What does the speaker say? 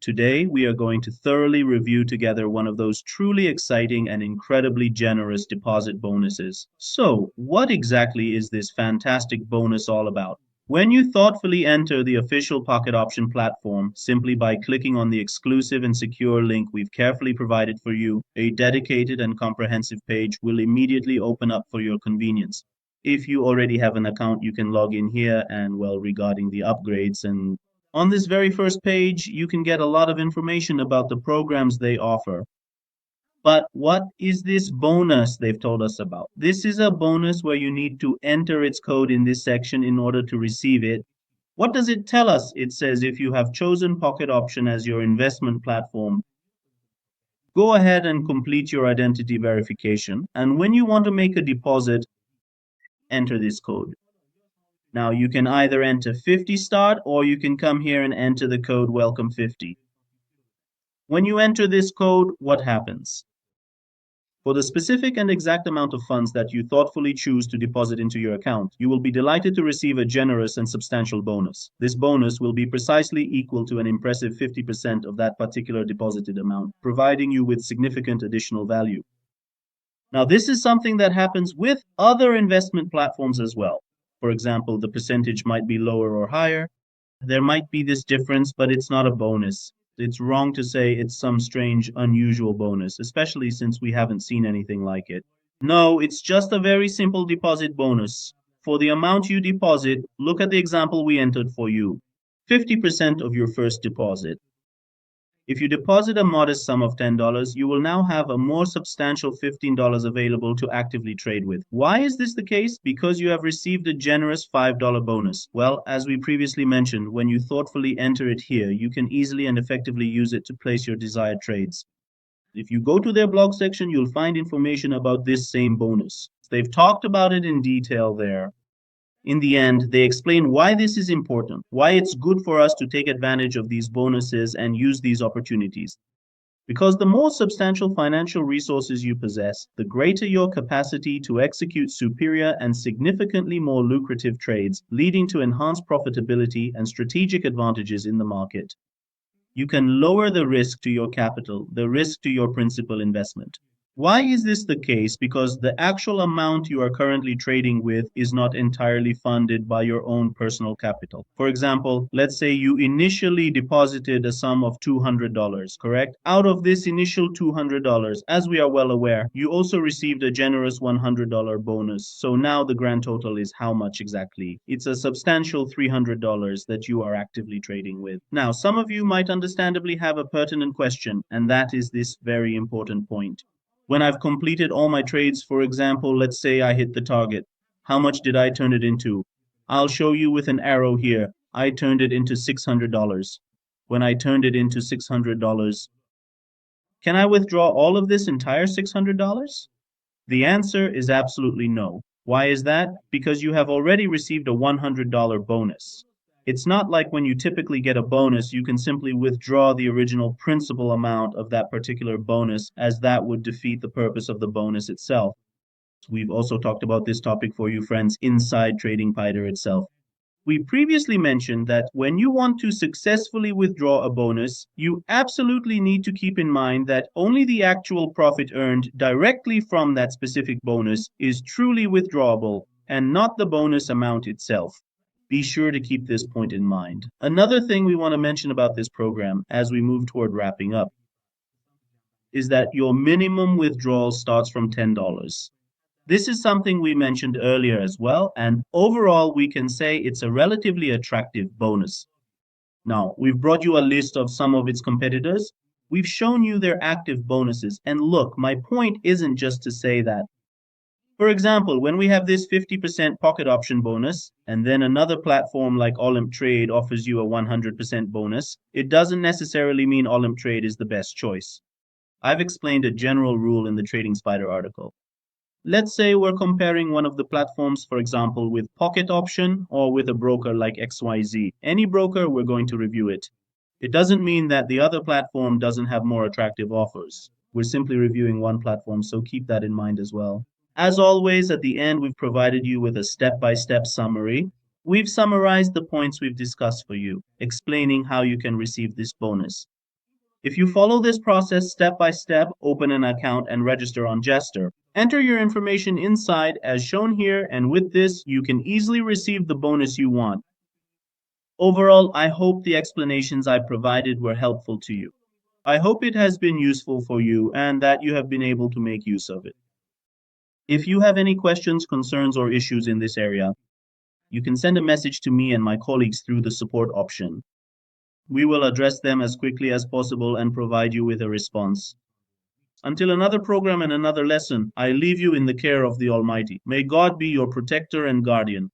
Today, we are going to thoroughly review together one of those truly exciting and incredibly generous deposit bonuses. So, what exactly is this fantastic bonus all about? When you thoughtfully enter the official Pocket Option platform simply by clicking on the exclusive and secure link we've carefully provided for you, a dedicated and comprehensive page will immediately open up for your convenience. If you already have an account, you can log in here and, well, regarding the upgrades. And on this very first page, you can get a lot of information about the programs they offer. But what is this bonus they've told us about? This is a bonus where you need to enter its code in this section in order to receive it. What does it tell us? It says if you have chosen Pocket Option as your investment platform, go ahead and complete your identity verification. And when you want to make a deposit, enter this code. Now you can either enter 50 start or you can come here and enter the code WELCOME50. When you enter this code, what happens? For the specific and exact amount of funds that you thoughtfully choose to deposit into your account, you will be delighted to receive a generous and substantial bonus. This bonus will be precisely equal to an impressive 50% of that particular deposited amount, providing you with significant additional value. Now, this is something that happens with other investment platforms as well. For example, the percentage might be lower or higher. There might be this difference, but it's not a bonus. It's wrong to say it's some strange, unusual bonus, especially since we haven't seen anything like it. No, it's just a very simple deposit bonus. For the amount you deposit, look at the example we entered for you. 50% of your first deposit. If you deposit a modest sum of $10, you will now have a more substantial $15 available to actively trade with. Why is this the case? Because you have received a generous $5 bonus. Well, as we previously mentioned, when you thoughtfully enter it here, you can easily and effectively use it to place your desired trades. If you go to their blog section, you'll find information about this same bonus. They've talked about it in detail there. In the end, they explain why this is important, why it's good for us to take advantage of these bonuses and use these opportunities. Because the more substantial financial resources you possess, the greater your capacity to execute superior and significantly more lucrative trades, leading to enhanced profitability and strategic advantages in the market. You can lower the risk to your capital, the risk to your principal investment. Why is this the case? Because the actual amount you are currently trading with is not entirely funded by your own personal capital. For example, let's say you initially deposited a sum of $200, correct? Out of this initial $200, as we are well aware, you also received a generous $100 bonus. So now the grand total is how much exactly? It's a substantial $300 that you are actively trading with. Now, some of you might understandably have a pertinent question, and that is this very important point. When I've completed all my trades, for example, let's say I hit the target. How much did I turn it into? I'll show you with an arrow here. I turned it into $600. When I turned it into $600, can I withdraw all of this entire $600? The answer is absolutely no. Why is that? Because you have already received a $100 bonus. It's not like when you typically get a bonus, you can simply withdraw the original principal amount of that particular bonus, as that would defeat the purpose of the bonus itself. We've also talked about this topic for you friends inside TradingFinder itself. We previously mentioned that when you want to successfully withdraw a bonus, you absolutely need to keep in mind that only the actual profit earned directly from that specific bonus is truly withdrawable and not the bonus amount itself. Be sure to keep this point in mind. Another thing we want to mention about this program as we move toward wrapping up is that your minimum withdrawal starts from $10. This is something we mentioned earlier as well, and overall we can say it's a relatively attractive bonus. Now, we've brought you a list of some of its competitors. We've shown you their active bonuses, and look, my point isn't just to say that. For example, when we have this 50% pocket option bonus, and then another platform like Olymp Trade offers you a 100% bonus, it doesn't necessarily mean Olymp Trade is the best choice. I've explained a general rule in the TradingFinder article. Let's say we're comparing one of the platforms, for example, with Pocket Option or with a broker like XYZ. Any broker, we're going to review it. It doesn't mean that the other platform doesn't have more attractive offers. We're simply reviewing one platform, so keep that in mind as well. As always, at the end, we've provided you with a step-by-step summary. We've summarized the points we've discussed for you, explaining how you can receive this bonus. If you follow this process step by step, open an account and register on Jester. Enter your information inside as shown here, and with this, you can easily receive the bonus you want. Overall, I hope the explanations I provided were helpful to you. I hope it has been useful for you and that you have been able to make use of it. If you have any questions, concerns, or issues in this area, you can send a message to me and my colleagues through the support option. We will address them as quickly as possible and provide you with a response. Until another program and another lesson, I leave you in the care of the Almighty. May God be your protector and guardian.